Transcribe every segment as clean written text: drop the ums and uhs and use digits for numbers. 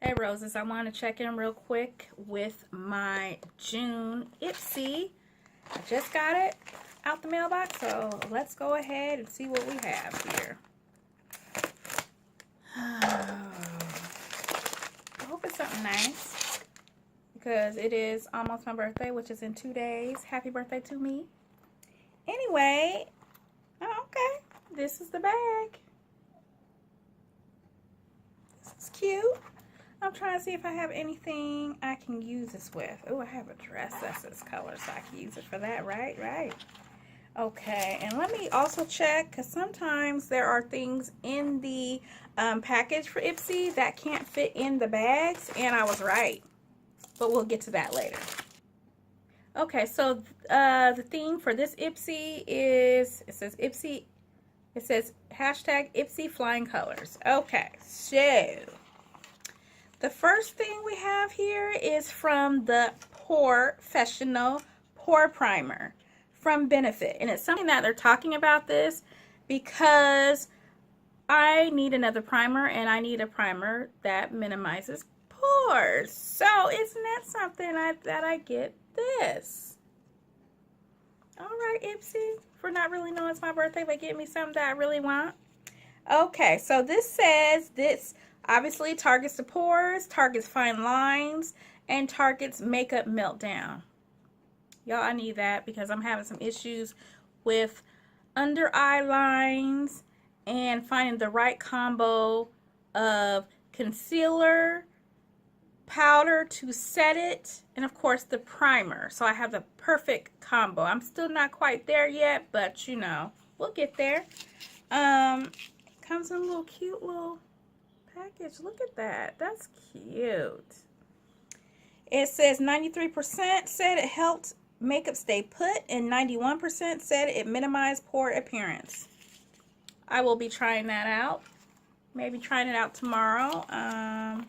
Hey Roses, I want to check in real quick with my June Ipsy. I just got it out the mailbox, so let's go ahead and see what we have here. I hope it's something nice because it is almost my birthday, which is in 2 days. Happy birthday to me. Anyway, okay, this is the bag. This is cute. I'm trying to see if I have anything I can use this with. Oh, I have a dress that's this color, so I can use it for that, right? Right. Okay, and let me also check, because sometimes there are things in the package for Ipsy that can't fit in the bags, and I was right. But we'll get to that later. Okay, so the theme for this Ipsy is, it says hashtag Ipsy Flying Colors. Okay, so the first thing we have here is from the Pore Fessional Pore Primer from Benefit. And it's something that they're talking about this because I need another primer, and I need a primer that minimizes pores. So isn't that something that I get this? All right, Ipsy, for not really knowing it's my birthday, but get me something that I really want. Okay, so this says this obviously targets the pores, targets fine lines, and targets makeup meltdown. Y'all, I need that because I'm having some issues with under eye lines and finding the right combo of concealer, powder to set it, and of course the primer. So I have the perfect combo. I'm still not quite there yet, but you know, we'll get there. Comes in a little cute little package. Look at that. That's cute. It says 93% said it helped makeup stay put, and 91% said it minimized pore appearance. I will be trying that out. Maybe trying it out tomorrow. And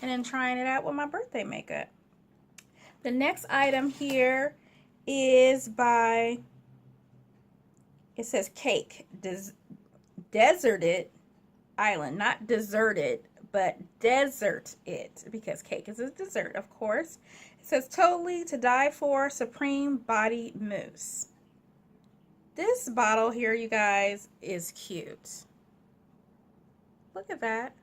then trying it out with my birthday makeup. The next item here is by, it says Cake Deserted Island, not deserted, but desert it, because cake is a dessert, of course. It says totally to die for Supreme Body Mousse. This bottle here, you guys, is cute. Look at that.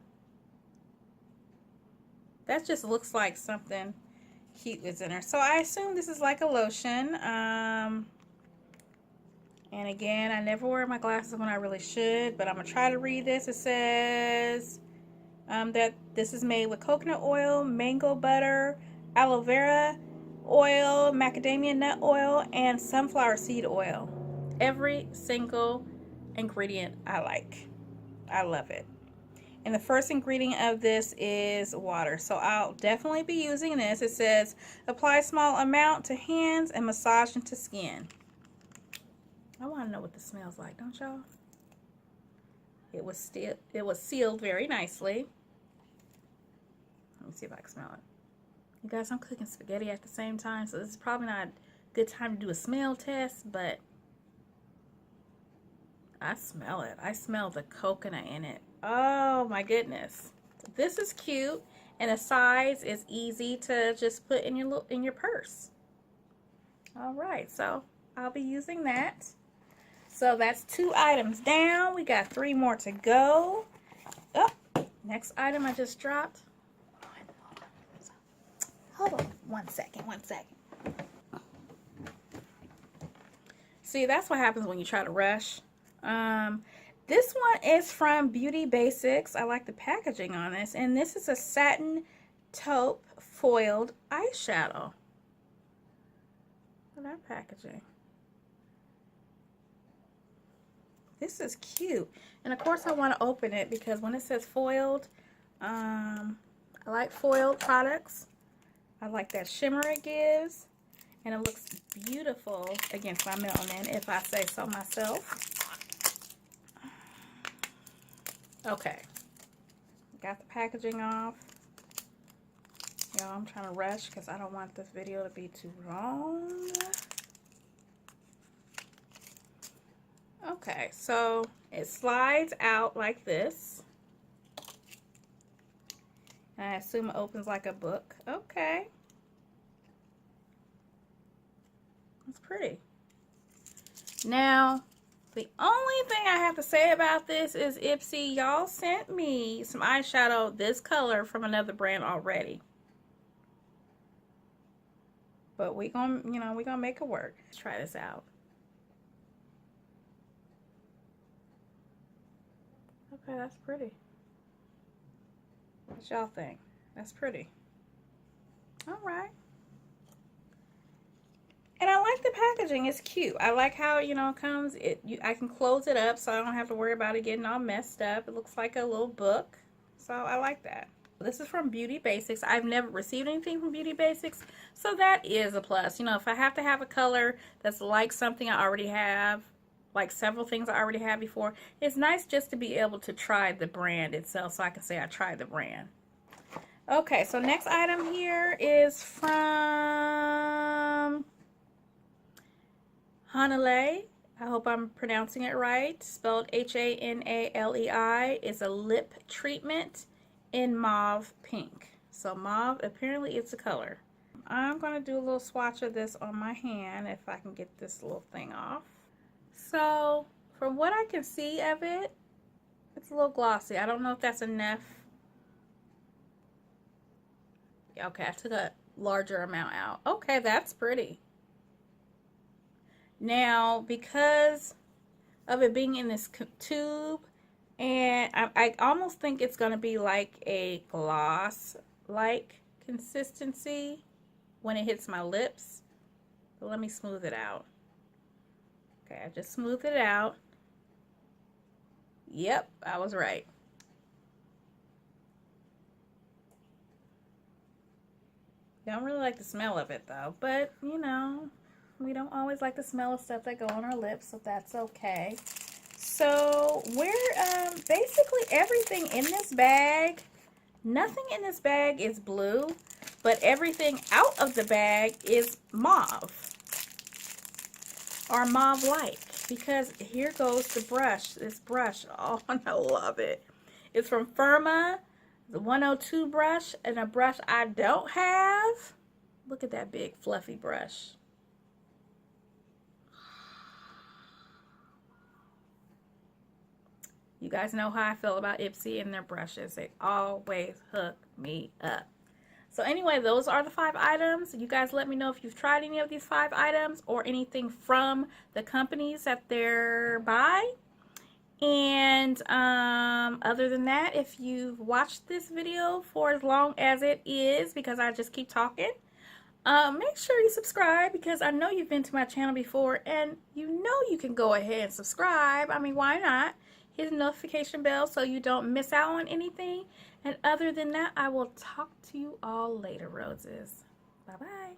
That just looks like something cute is in there. So I assume this is like a lotion. And again, I never wear my glasses when I really should, but I'm going to try to read this. It says that this is made with coconut oil, mango butter, aloe vera oil, macadamia nut oil, and sunflower seed oil. Every single ingredient I like. I love it. And the first ingredient of this is water. So I'll definitely be using this. It says apply small amount to hands and massage into skin. I want to know what this smells like, don't y'all? It was sealed very nicely. Let me see if I can smell it. You guys, I'm cooking spaghetti at the same time, so this is probably not a good time to do a smell test, but I smell it. I smell the coconut in it. Oh my goodness. This is cute, and the size is easy to just put in your purse. All right, so I'll be using that. So that's 2 items down. We got 3 more to go. Oh, next item I just dropped. Hold on one second. See, that's what happens when you try to rush. This one is from Beaute Basics. I like the packaging on this. And this is a Satin Taupe foiled eyeshadow. Look at that packaging. This is cute. And of course I want to open it because when it says foiled, I like foiled products. I like that shimmer it gives. And it looks beautiful against my melanin, if I say so myself. Okay. Got the packaging off. Y'all, I'm trying to rush because I don't want this video to be too long. Okay, so it slides out like this. And assume it opens like a book. Okay. It's pretty. Now, the only thing I have to say about this is Ipsy, y'all sent me some eyeshadow this color from another brand already. But we gonna, you know, we gonna make it work. Let's try this out. Okay, that's pretty. What y'all think? That's pretty. All right. And I like the packaging. It's cute. I like how, you know, it comes. I can close it up so I don't have to worry about it getting all messed up. It looks like a little book. So I like that. This is from Beaute Basics. I've never received anything from Beaute Basics, so that is a plus. You know, if I have to have a color that's like something I already have, like several things I already had before, it's nice just to be able to try the brand itself so I can say I tried the brand. Okay, so next item here is from Hanalei. I hope I'm pronouncing it right. Spelled Hanalei. Is a lip treatment in mauve pink. So mauve, apparently it's a color. I'm going to do a little swatch of this on my hand if I can get this little thing off. So from what I can see of it, it's a little glossy. I don't know if that's enough. Okay, I took a larger amount out. Okay, that's pretty. Now, because of it being in this tube, and I almost think it's going to be like a gloss-like consistency when it hits my lips. But let me smooth it out. Okay, I just smoothed it out. Yep, I was right. Don't really like the smell of it though, but you know, we don't always like the smell of stuff that go on our lips, so that's okay. So we're basically everything in this bag, nothing in this bag is blue, but everything out of the bag is mauve or mauve-like, because here goes the brush. This brush, oh, I love it. It's from Firma, the 102 brush, and a brush I don't have. Look at that big fluffy brush. You guys know how I feel about Ipsy and their brushes. They always hook me up. So anyway, those are the 5 items. You guys let me know if you've tried any of these 5 items or anything from the companies that they're by. And other than that, if you've watched this video for as long as it is, because I just keep talking, make sure you subscribe, because I know you've been to my channel before and you know you can go ahead and subscribe. I mean, why not? Hit the notification bell so you don't miss out on anything. And other than that, I will talk to you all later, roses. Bye-bye.